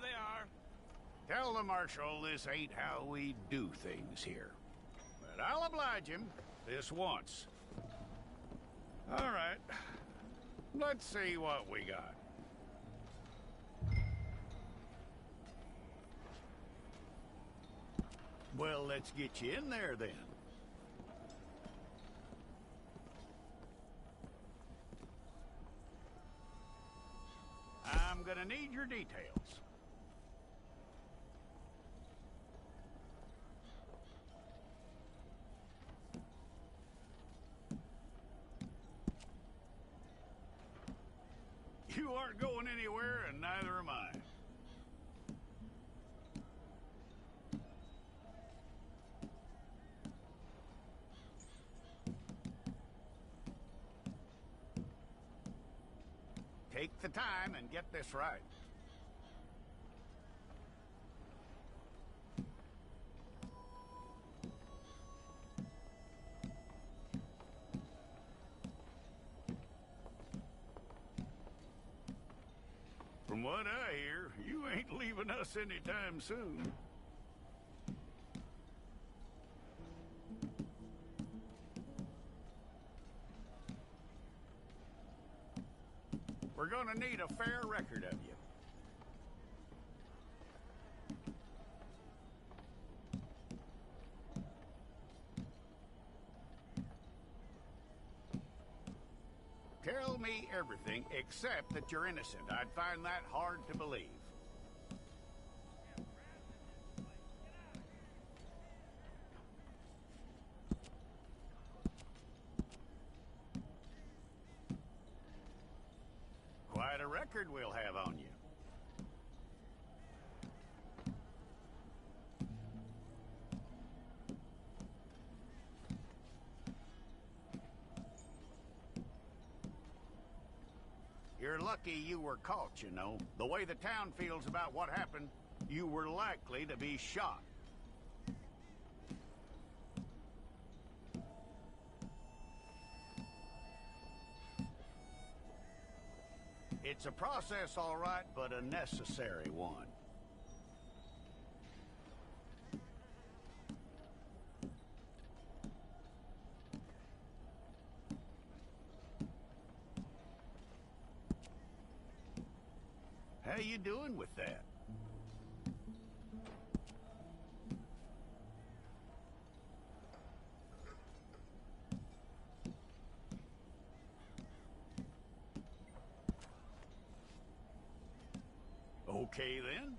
they are. Tell the Marshal this ain't how we do things here. But I'll oblige him this once. All right. Let's see what we got. Well, let's get you in there then. I'm gonna need your details. You aren't going anywhere, and neither am I. Take the time and get this right. From what I hear, you ain't leaving us anytime soon. We're gonna need a fair record of you. Tell me everything except that you're innocent. I'd find that hard to believe. Quite a record we'll have on you. You're lucky you were caught, you know. The way the town feels about what happened, you were likely to be shot. It's a process, all right, but a necessary one. How you doing with that? Okay, then.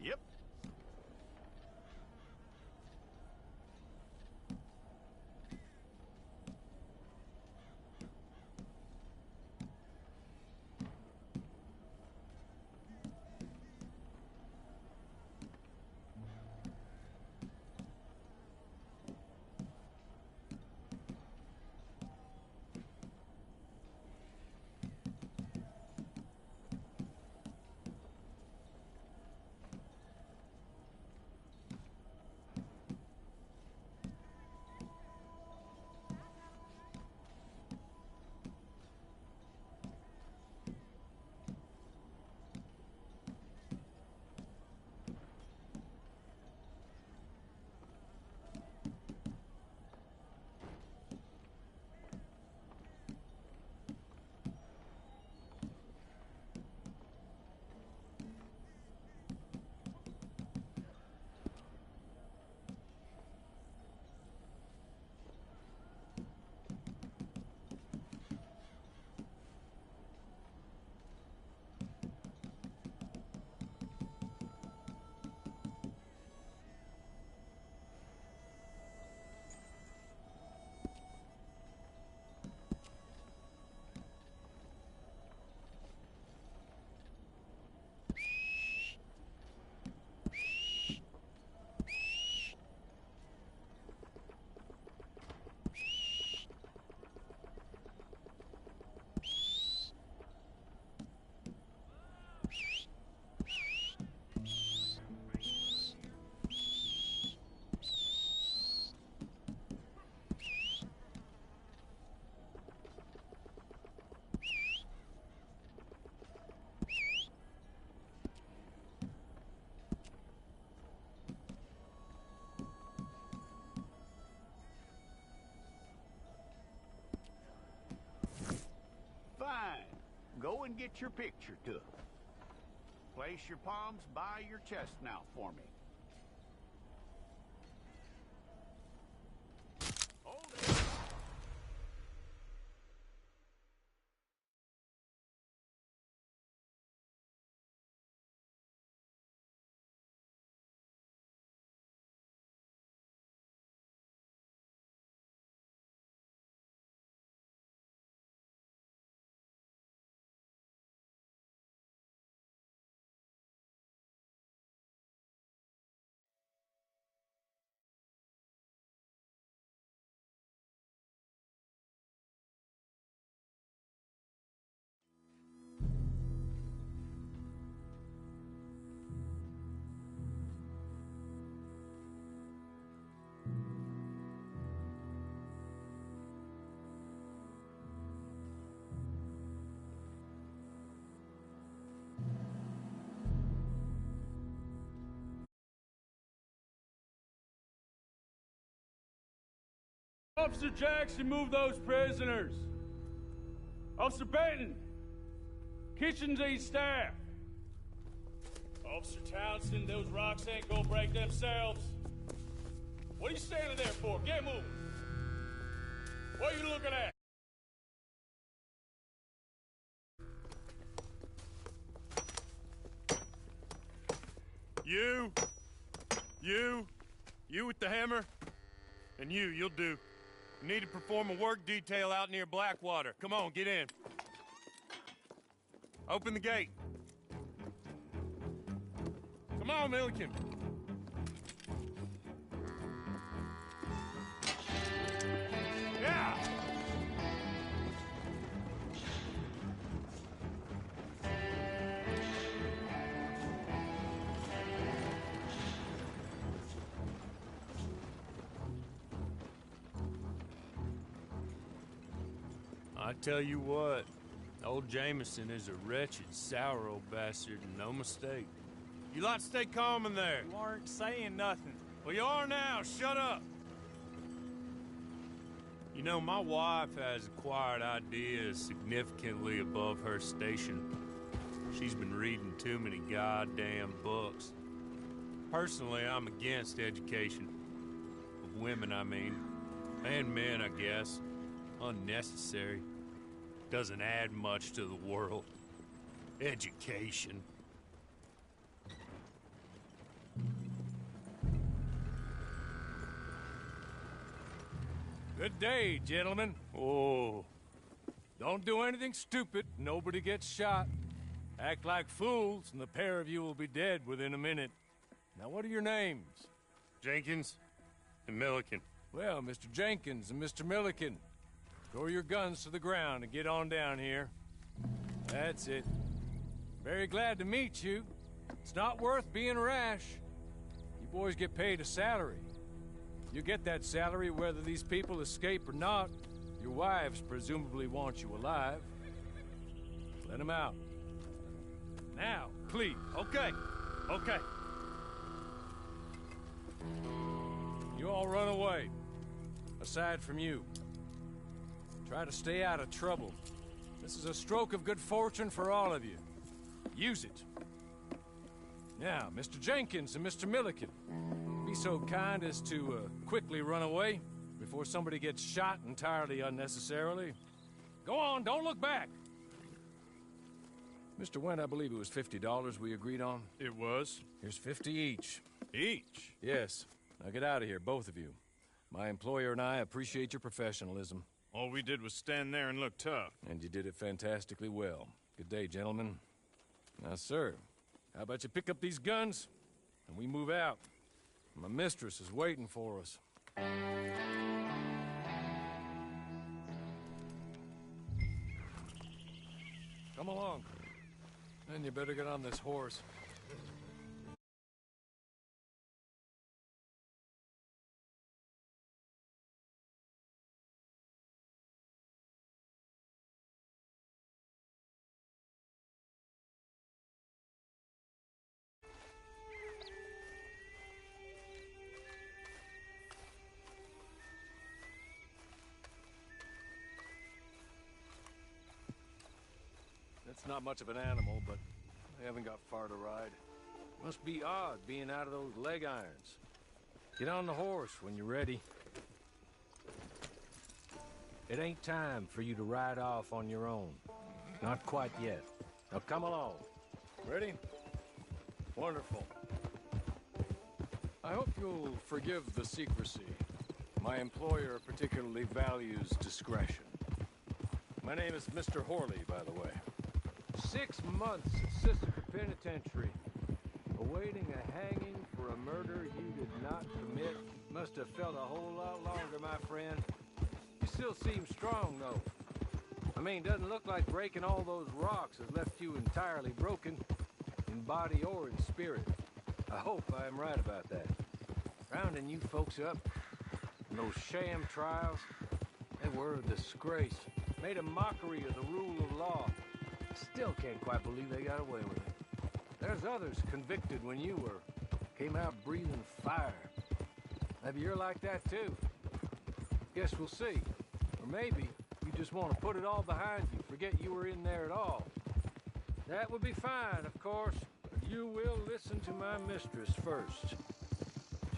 Yep. get your picture took. Place your palms by your chest now for me. Hold it. Officer Jackson, move those prisoners. Officer Benton, kitchens ain't staff. Officer Townsend, those rocks ain't gonna break themselves. What are you standing there for? Get moving. What are you looking at? You with the hammer, and you'll do. You need to perform a work detail out near Blackwater. Come on, get in. Open the gate. Come on, Milliken. Yeah! I tell you what, old Jameson is a wretched, sour old bastard, and no mistake. You lot stay calm in there. You aren't saying nothing. Well, you are now. Shut up. You know, my wife has acquired ideas significantly above her station. She's been reading too many goddamn books. Personally, I'm against education. Of women, I mean. And men, I guess. Unnecessary. Doesn't add much to the world. Education. Good day, gentlemen. Oh. Don't do anything stupid. Nobody gets shot. Act like fools, and the pair of you will be dead within a minute. Now, what are your names? Jenkins and Milliken. Well, Mr. Jenkins and Mr. Milliken, throw your guns to the ground and get on down here. That's it. Very glad to meet you. It's not worth being rash. You boys get paid a salary. You get that salary whether these people escape or not. Your wives presumably want you alive. Let them out. Now, please. Okay. You all run away. Aside from you. Try to stay out of trouble. This is a stroke of good fortune for all of you. Use it. Now, Mr. Jenkins and Mr. Milliken, be so kind as to quickly run away before somebody gets shot entirely unnecessarily. Go on, don't look back. Mr. Wendt, I believe it was $50 we agreed on. It was. Here's 50 each. Each? Yes. Now get out of here, both of you. My employer and I appreciate your professionalism. All we did was stand there and look tough. And you did it fantastically well. Good day, gentlemen. Now, sir, how about you pick up these guns, and we move out? My mistress is waiting for us. Come along. Then you better get on this horse. It's not much of an animal, but I haven't got far to ride. Must be odd being out of those leg irons. Get on the horse when you're ready. It ain't time for you to ride off on your own. Not quite yet. Now come along. Ready? Wonderful. I hope you'll forgive the secrecy. My employer particularly values discretion. My name is Mr. Horley, by the way. 6 months at Sissica Penitentiary, awaiting a hanging for a murder you did not commit. Must have felt a whole lot longer, my friend. You still seem strong, though. I mean, doesn't look like breaking all those rocks has left you entirely broken, in body or in spirit. I hope I am right about that. Rounding you folks up, and those sham trials, they were a disgrace. Made a mockery of the rule of law. Still can't quite believe they got away with it. There's others convicted when you were. Came out breathing fire. Maybe you're like that too. Guess we'll see. Or maybe you just want to put it all behind you, forget you were in there at all. That would be fine, of course, but you will listen to my mistress first.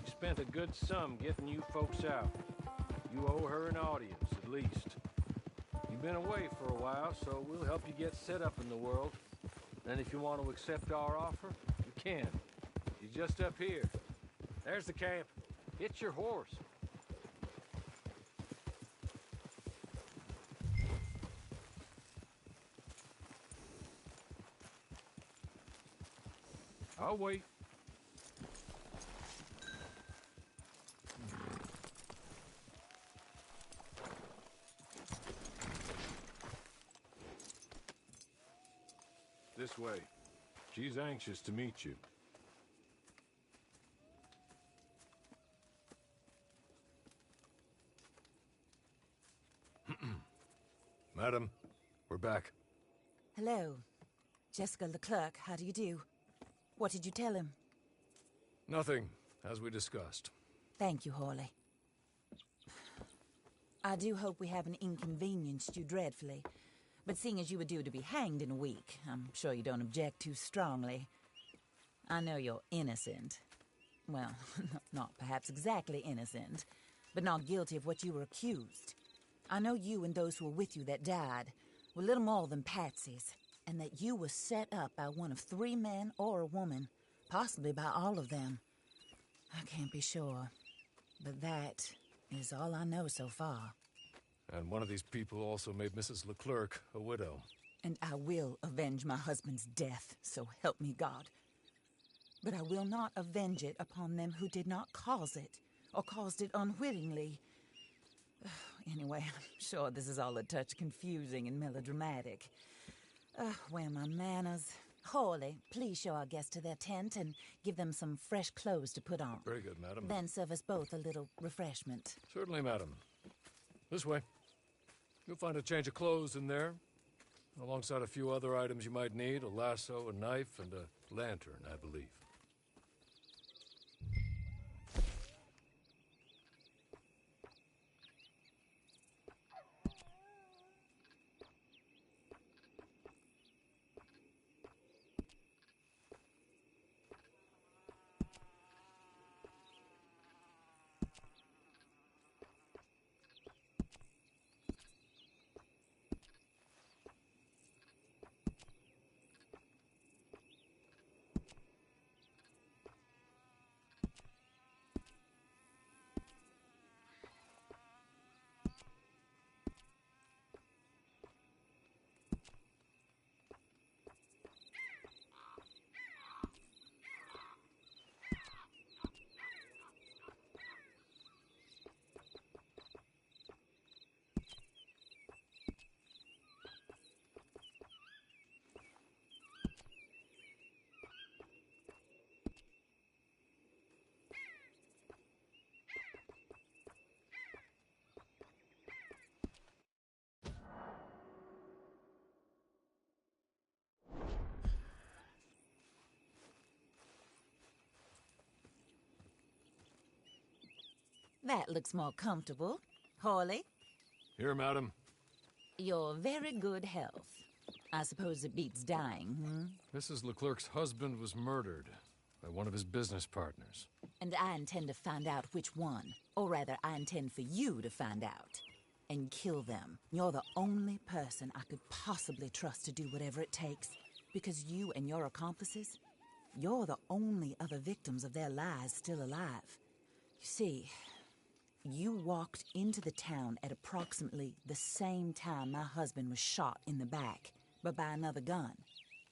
She spent a good sum getting you folks out. You owe her an audience, at least. You've been away for a while, so we'll help you get set up in the world. And if you want to accept our offer, you can. You're just up here. There's the camp. Hit your horse. I'll wait. This way. She's anxious to meet you. Madam, we're back. Hello. Jessica Leclerc, how do you do? What did you tell him? Nothing, as we discussed. Thank you, Horley. I do hope we haven't inconvenienced you dreadfully. But seeing as you were due to be hanged in a week, I'm sure you don't object too strongly. I know you're innocent. Well, not perhaps exactly innocent, but not guilty of what you were accused. I know you and those who were with you that died were little more than patsies, and that you were set up by one of 3 men or a woman, possibly by all of them. I can't be sure, but that is all I know so far. And one of these people also made Mrs. Leclerc a widow. And I will avenge my husband's death, so help me God. But I will not avenge it upon them who did not cause it, or caused it unwittingly. Anyway, I'm sure this is all a touch confusing and melodramatic. Where are my manners? Horley, please show our guests to their tent and give them some fresh clothes to put on. Very good, madam. Then serve us both a little refreshment. Certainly, madam. This way. You'll find a change of clothes in there, alongside a few other items you might need, a lasso, a knife, and a lantern, I believe. That looks more comfortable. Horley? Here, madam. Your very good health. I suppose it beats dying, hmm? Mrs. Leclerc's husband was murdered by one of his business partners. And I intend to find out which one. Or rather, I intend for you to find out. And kill them. You're the only person I could possibly trust to do whatever it takes. Because you and your accomplices, you're the only other victims of their lies still alive. You see, you walked into the town at approximately the same time my husband was shot in the back, but by another gun,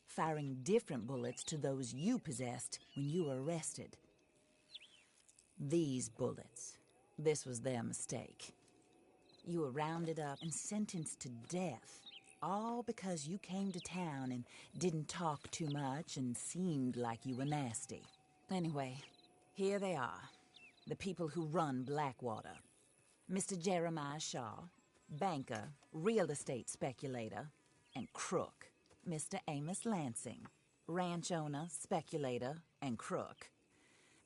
firing different bullets to those you possessed when you were arrested. These bullets, this was their mistake. You were rounded up and sentenced to death, all because you came to town and didn't talk too much and seemed like you were nasty. Anyway, here they are, the people who run Blackwater. Mr. Jeremiah Shaw, banker, real estate speculator, and crook. Mr. Amos Lansing, ranch owner, speculator, and crook.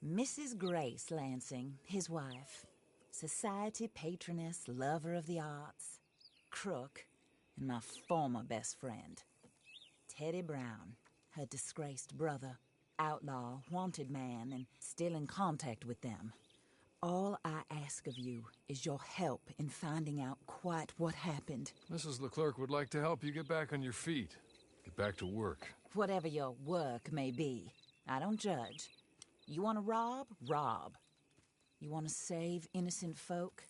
Mrs. Grace Lansing, his wife, society patroness, lover of the arts, crook, and my former best friend. Teddy Brown, her disgraced brother, outlaw, wanted man, and still in contact with them. All I ask of you is your help in finding out quite what happened. Mrs. Leclerc would like to help you get back on your feet. Get back to work. Whatever your work may be, I don't judge. You want to rob? Rob. You want to save innocent folk?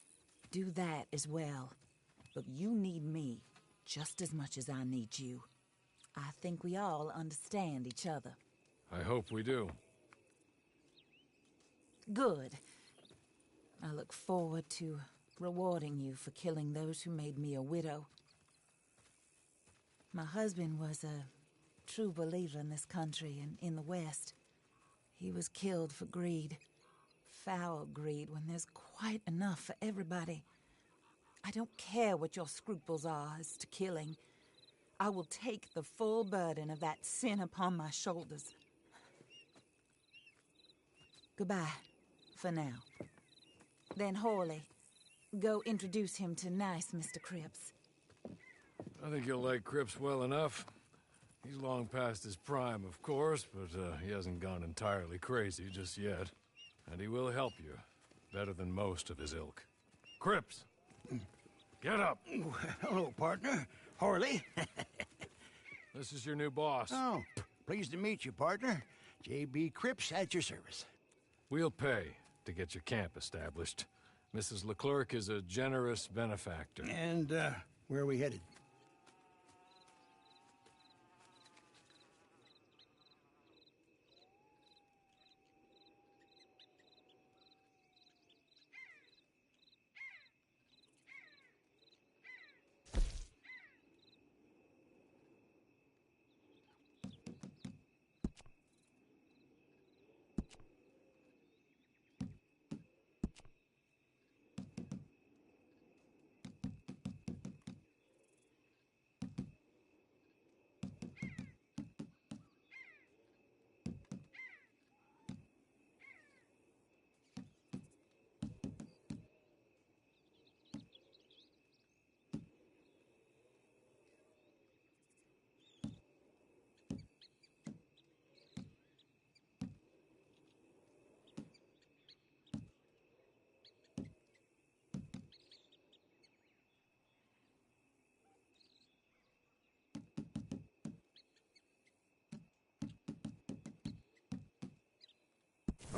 Do that as well. But you need me just as much as I need you. I think we all understand each other. I hope we do. Good. I look forward to rewarding you for killing those who made me a widow. My husband was a true believer in this country and in the West. He was killed for greed. Foul greed when there's quite enough for everybody. I don't care what your scruples are as to killing. I will take the full burden of that sin upon my shoulders. Goodbye, for now. Then Horley, go introduce him to nice Mr. Cripps. I think you'll like Cripps well enough. He's long past his prime, of course, but he hasn't gone entirely crazy just yet. And he will help you, better than most of his ilk. Cripps! Get up! Hello, partner. Horley. This is your new boss. Oh, pleased to meet you, partner. J.B. Cripps at your service. We'll pay to get your camp established. Mrs. Leclerc is a generous benefactor. And, where are we headed?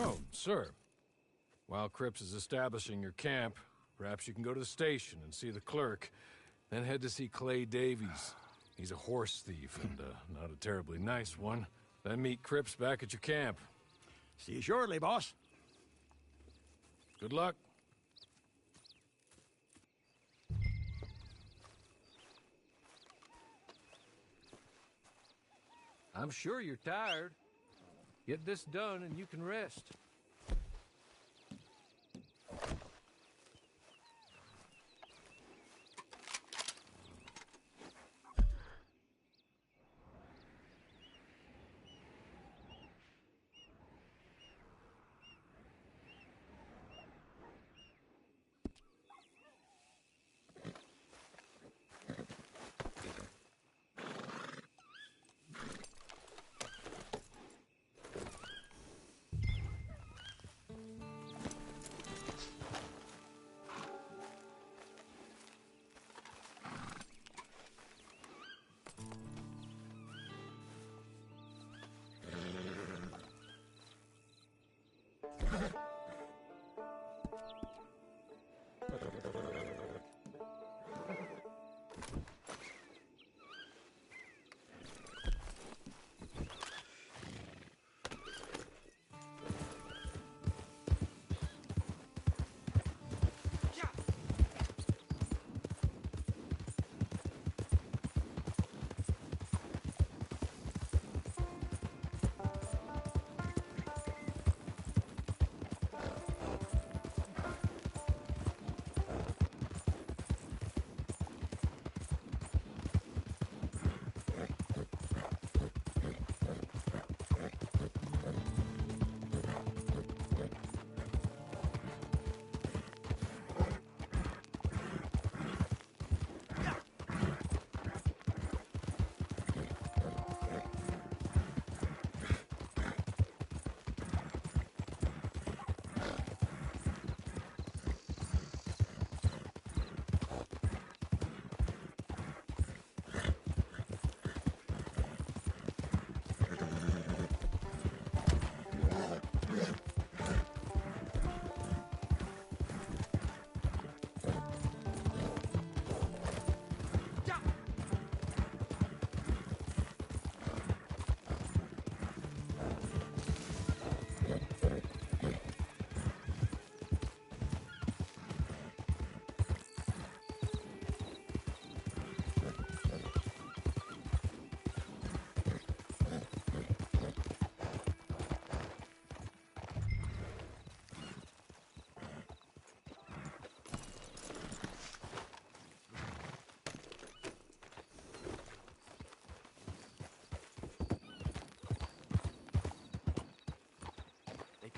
Oh, sir. While Cripps is establishing your camp, perhaps you can go to the station and see the clerk, then head to see Clay Davies. He's a horse thief and not a terribly nice one. Then meet Cripps back at your camp. See you shortly, boss. Good luck. I'm sure you're tired. Get this done and you can rest.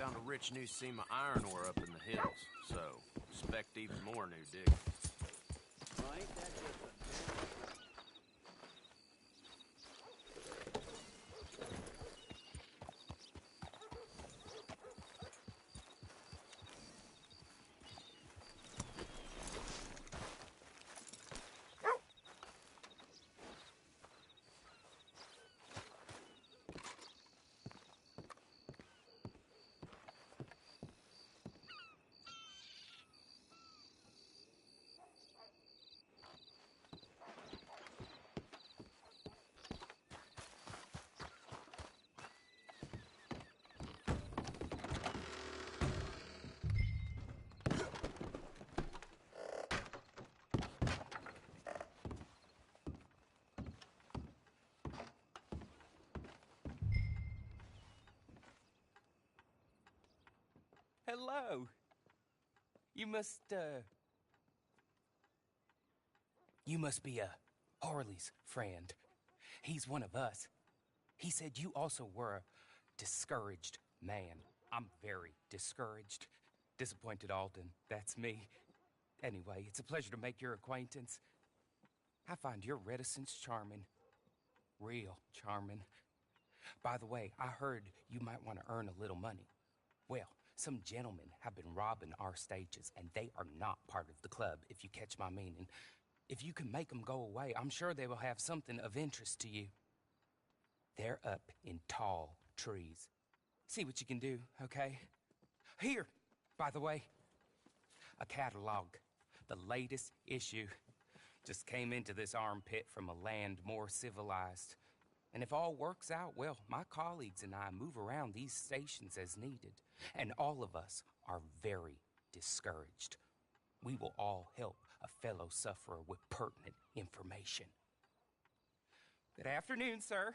Found a rich new seam of iron ore up in the hills, so expect even more new digging. Well, ain't that just a... Hello. You must be Harley's friend. He's one of us. He said you also were a discouraged man. I'm very discouraged. Disappointed Alden, that's me. Anyway, it's a pleasure to make your acquaintance. I find your reticence charming. Real charming. By the way, I heard you might want to earn a little money. Well, some gentlemen have been robbing our stages, and they are not part of the club, if you catch my meaning. If you can make them go away, I'm sure they will have something of interest to you. They're up in tall trees. See what you can do, okay? Here, by the way, a catalog. The latest issue. Just came into this armpit from a land more civilized. And if all works out, well, my colleagues and I move around these stations as needed. And all of us are very discouraged. We will all help a fellow sufferer with pertinent information. Good afternoon, sir.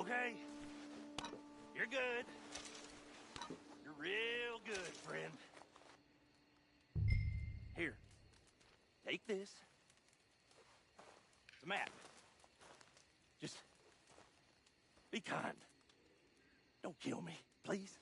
Okay? You're good. You're real good, friend. Here. Take this. It's a map. Just be kind. Don't kill me, please.